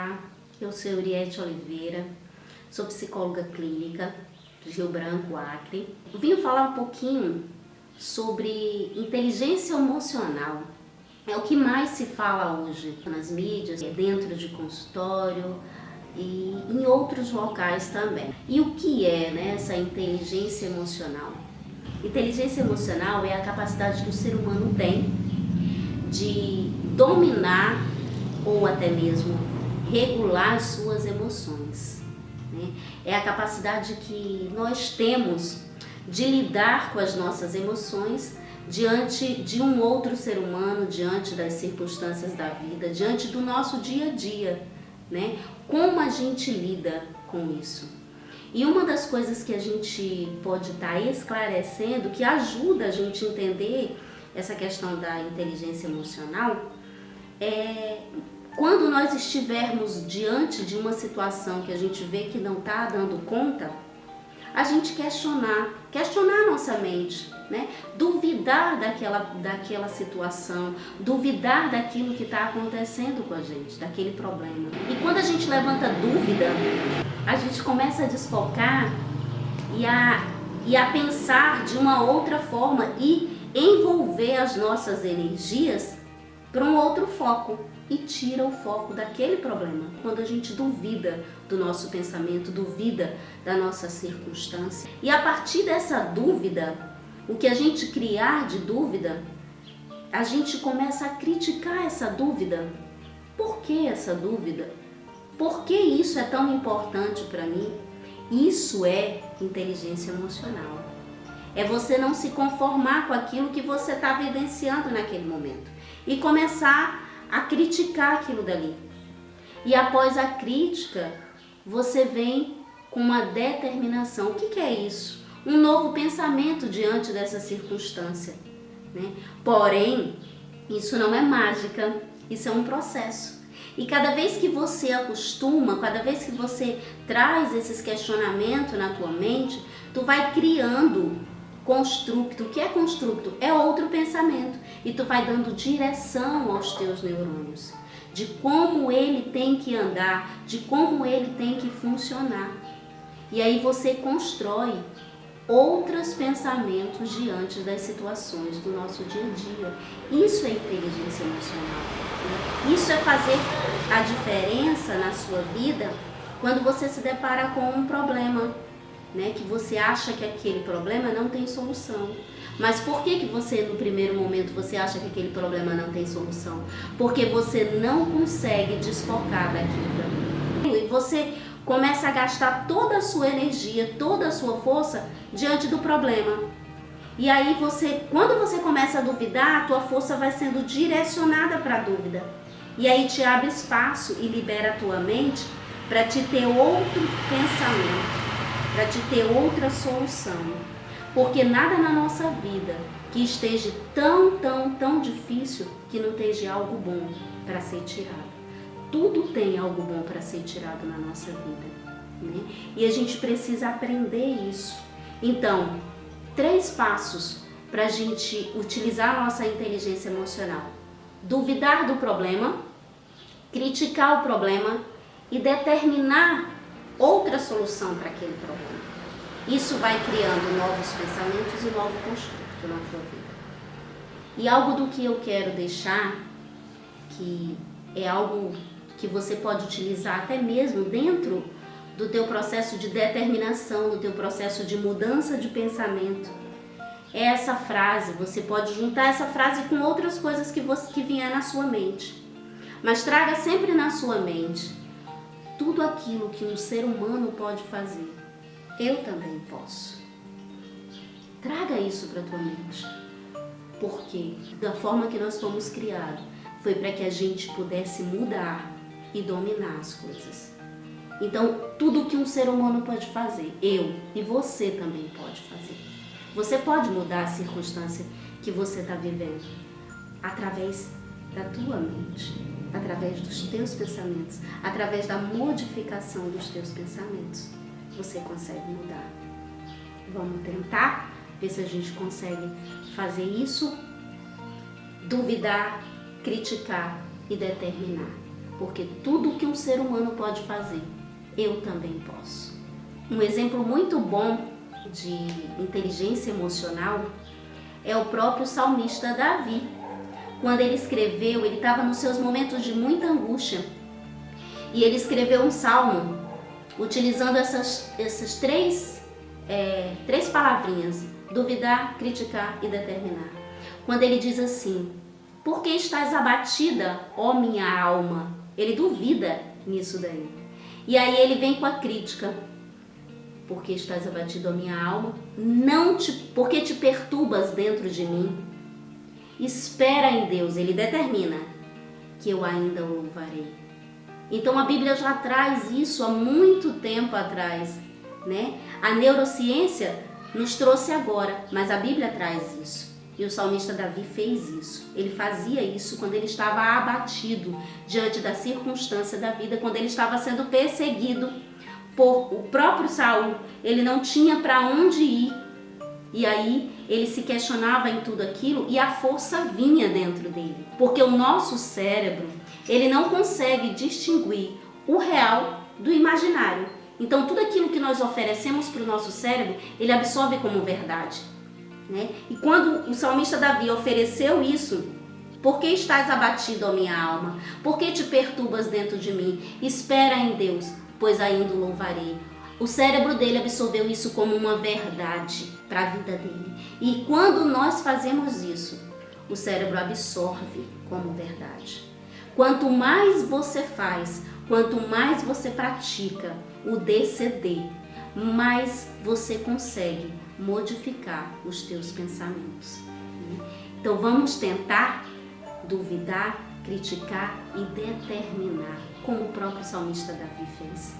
Olá, eu sou Euriete Oliveira, sou psicóloga clínica de Rio Branco, Acre. Eu vim falar um pouquinho sobre inteligência emocional. É o que mais se fala hoje nas mídias, dentro de consultório e em outros locais também. E o que é, essa inteligência emocional? Inteligência emocional é a capacidade que o ser humano tem de dominar ou até mesmo regular as suas emoções. É a capacidade que nós temos de lidar com as nossas emoções diante de um outro ser humano, diante das circunstâncias da vida, diante do nosso dia a dia, Como a gente lida com isso? E uma das coisas que a gente pode estar esclarecendo, que ajuda a gente a entender essa questão da inteligência emocional, é quando nós estivermos diante de uma situação que a gente vê que não está dando conta, a gente questionar a nossa mente, duvidar daquela situação, duvidar daquilo que está acontecendo com a gente, daquele problema. E quando a gente levanta dúvida, a gente começa a desfocar e a pensar de uma outra forma e envolver as nossas energias para um outro foco e tira o foco daquele problema. Quando a gente duvida do nosso pensamento, duvida da nossa circunstância. E a partir dessa dúvida, o que a gente criar de dúvida, a gente começa a criticar essa dúvida. Por que essa dúvida? Por que isso é tão importante para mim? Isso é inteligência emocional. É você não se conformar com aquilo que você está vivenciando naquele momento e começar a criticar aquilo dali. E após a crítica, você vem com uma determinação. O que é isso? Um novo pensamento diante dessa circunstância, Porém, isso não é mágica, isso é um processo. E cada vez que você acostuma, cada vez que você traz esses questionamentos na tua mente, tu vai criando construto. O que é construto? É outro pensamento. E tu vai dando direção aos teus neurônios, de como ele tem que andar, de como ele tem que funcionar. E aí você constrói outros pensamentos diante das situações do nosso dia a dia. Isso é inteligência emocional. Isso é fazer a diferença na sua vida quando você se depara com um problema, que você acha que aquele problema não tem solução. Mas por que você, no primeiro momento, você acha que aquele problema não tem solução? Porque você não consegue desfocar daquilo. E você começa a gastar toda a sua energia, toda a sua força diante do problema. E aí quando você começa a duvidar, a tua força vai sendo direcionada para a dúvida. E aí te abre espaço e libera a tua mente para te ter outro pensamento, para te ter outra solução. Porque nada na nossa vida que esteja tão difícil que não esteja algo bom para ser tirado. Tudo tem algo bom para ser tirado na nossa vida, E a gente precisa aprender isso. Então, 3 passos para a gente utilizar a nossa inteligência emocional: duvidar do problema, criticar o problema e determinar outra solução para aquele problema. Isso vai criando novos pensamentos e novo construto na tua vida. E algo do que eu quero deixar, que é algo que você pode utilizar até mesmo dentro do teu processo de determinação, do teu processo de mudança de pensamento, é essa frase. Você pode juntar essa frase com outras coisas que vier na sua mente. Mas traga sempre na sua mente tudo aquilo que um ser humano pode fazer. Eu também posso. Traga isso para a tua mente. Porque da forma que nós fomos criados, foi para que a gente pudesse mudar e dominar as coisas. Então, tudo que um ser humano pode fazer, eu e você também pode fazer. Você pode mudar a circunstância que você está vivendo através da tua mente, através dos teus pensamentos, através da modificação dos teus pensamentos. Você consegue mudar. Vamos tentar ver se a gente consegue fazer isso, duvidar, criticar e determinar. porque tudo que um ser humano pode fazer, eu também posso. Um exemplo muito bom de inteligência emocional é o próprio salmista Davi. Quando ele escreveu, ele estava nos seus momentos de muita angústia e ele escreveu um salmo utilizando essas três palavrinhas: duvidar, criticar e determinar. Quando ele diz assim: por que estás abatida, ó minha alma? Ele duvida nisso daí. E aí ele vem com a crítica: por que estás abatido, ó minha alma? Por que te perturbas dentro de mim? Espera em Deus, ele determina que eu ainda o louvarei. Então a Bíblia já traz isso há muito tempo atrás, né? A neurociência nos trouxe agora, mas a Bíblia traz isso. E o salmista Davi fez isso. Ele fazia isso quando ele estava abatido diante da circunstância da vida, quando ele estava sendo perseguido por o próprio Saul. Ele não tinha para onde ir. E aí ele se questionava em tudo aquilo e a força vinha dentro dele. Porque o nosso cérebro, ele não consegue distinguir o real do imaginário. Então tudo aquilo que nós oferecemos para o nosso cérebro, ele absorve como verdade, né? E quando o salmista Davi ofereceu isso: por que estás abatido, ó minha alma? Por que te perturbas dentro de mim? Espera em Deus, pois ainda o louvarei. O cérebro dele absorveu isso como uma verdade para a vida dele. E quando nós fazemos isso, o cérebro absorve como verdade. Quanto mais você faz, quanto mais você pratica o DCD, mais você consegue modificar os teus pensamentos. Então vamos tentar duvidar, criticar e determinar, como o próprio salmista Davi fez.